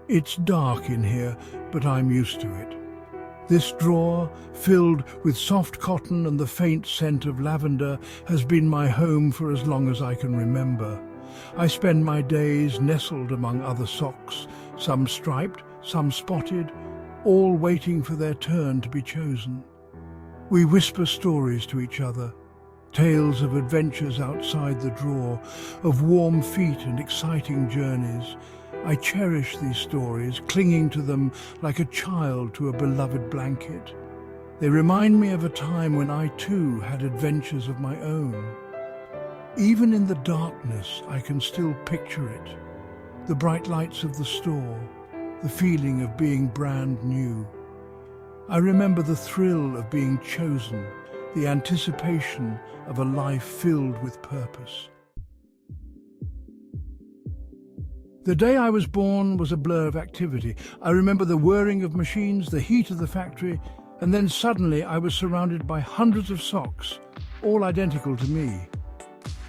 It's dark in here, but I'm used to it. This drawer, filled with soft cotton and the faint scent of lavender, has been my home for as long as I can remember. I spend my days nestled among other socks, some striped, some spotted, all waiting for their turn to be chosen. We whisper stories to each other, tales of adventures outside the drawer, of warm feet and exciting journeys. I cherish these stories, clinging to them like a child to a beloved blanket. They remind me of a time when I too had adventures of my own. Even in the darkness, I can still picture it. The bright lights of the store, the feeling of being brand new. I remember the thrill of being chosen, the anticipation of a life filled with purpose. The day I was born was a blur of activity. I remember the whirring of machines, the heat of the factory, and then suddenly I was surrounded by hundreds of socks, all identical to me.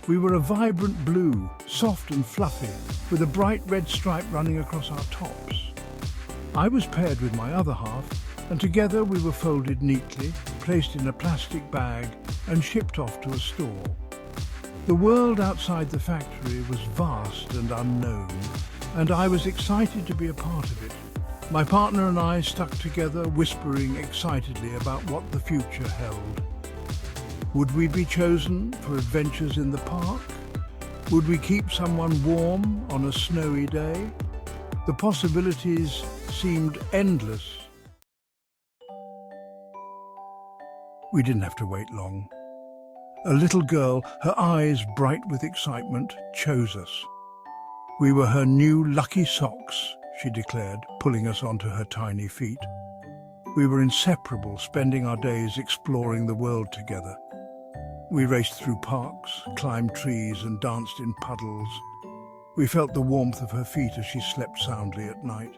We were a vibrant blue, soft and fluffy, with a bright red stripe running across our tops. I was paired with my other half, and together we were folded neatly, placed in a plastic bag, and shipped off to a store. The world outside the factory was vast and unknown, and I was excited to be a part of it. My partner and I stuck together, whispering excitedly about what the future held. Would we be chosen for adventures in the park? Would we keep someone warm on a snowy day? The possibilities seemed endless. We didn't have to wait long. A little girl, her eyes bright with excitement, chose us. We were her new lucky socks, she declared, pulling us onto her tiny feet. We were inseparable, spending our days exploring the world together. We raced through parks, climbed trees and danced in puddles. We felt the warmth of her feet as she slept soundly at night.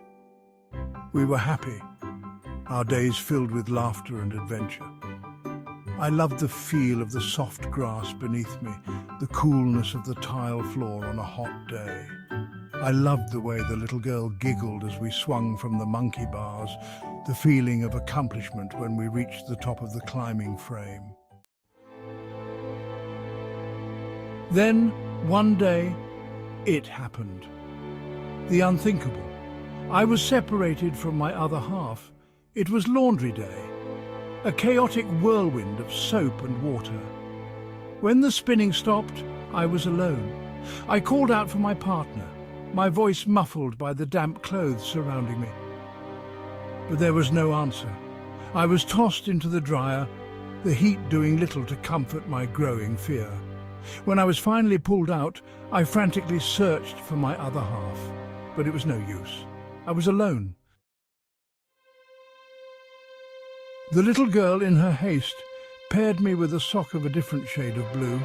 We were happy, our days filled with laughter and adventure. I loved the feel of the soft grass beneath me, the coolness of the tile floor on a hot day. I loved the way the little girl giggled as we swung from the monkey bars, the feeling of accomplishment when we reached the top of the climbing frame. Then, one day, it happened. The unthinkable. I was separated from my other half. It was laundry day. A chaotic whirlwind of soap and water. When the spinning stopped, I was alone. I called out for my partner, my voice muffled by the damp clothes surrounding me. But there was no answer. I was tossed into the dryer, the heat doing little to comfort my growing fear. When I was finally pulled out, I frantically searched for my other half, but it was no use. I was alone. The little girl, in her haste, paired me with a sock of a different shade of blue.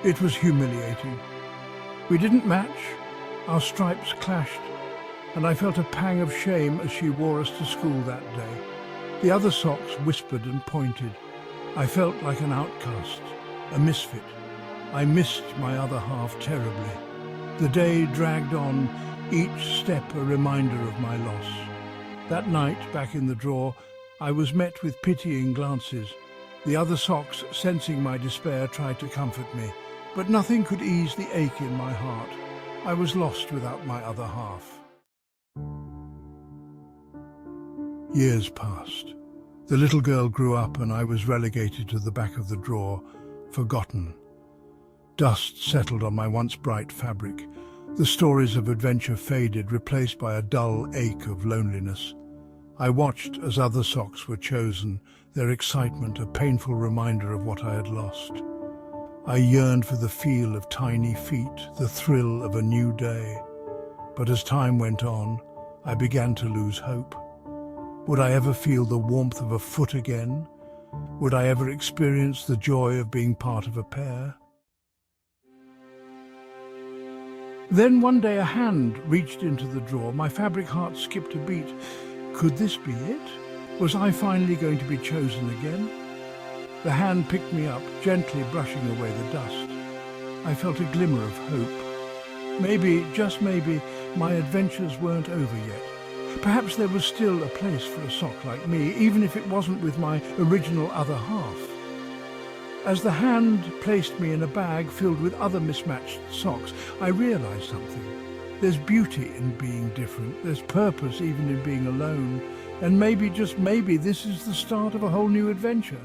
It was humiliating. We didn't match, our stripes clashed, and I felt a pang of shame as she wore us to school that day. The other socks whispered and pointed. I felt like an outcast, a misfit. I missed my other half terribly. The day dragged on, each step a reminder of my loss. That night, back in the drawer, I was met with pitying glances. The other socks, sensing my despair, tried to comfort me, but nothing could ease the ache in my heart. I was lost without my other half. Years passed. The little girl grew up and I was relegated to the back of the drawer, forgotten. Dust settled on my once bright fabric. The stories of adventure faded, replaced by a dull ache of loneliness. I watched as other socks were chosen, their excitement a painful reminder of what I had lost. I yearned for the feel of tiny feet, the thrill of a new day. But as time went on, I began to lose hope. Would I ever feel the warmth of a foot again? Would I ever experience the joy of being part of a pair? Then one day a hand reached into the drawer. My fabric heart skipped a beat. Could this be it? Was I finally going to be chosen again? The hand picked me up, gently brushing away the dust. I felt a glimmer of hope. Maybe, just maybe, my adventures weren't over yet. Perhaps there was still a place for a sock like me, even if it wasn't with my original other half. As the hand placed me in a bag filled with other mismatched socks, I realized something. There's beauty in being different. There's purpose even in being alone. And maybe, just maybe, this is the start of a whole new adventure.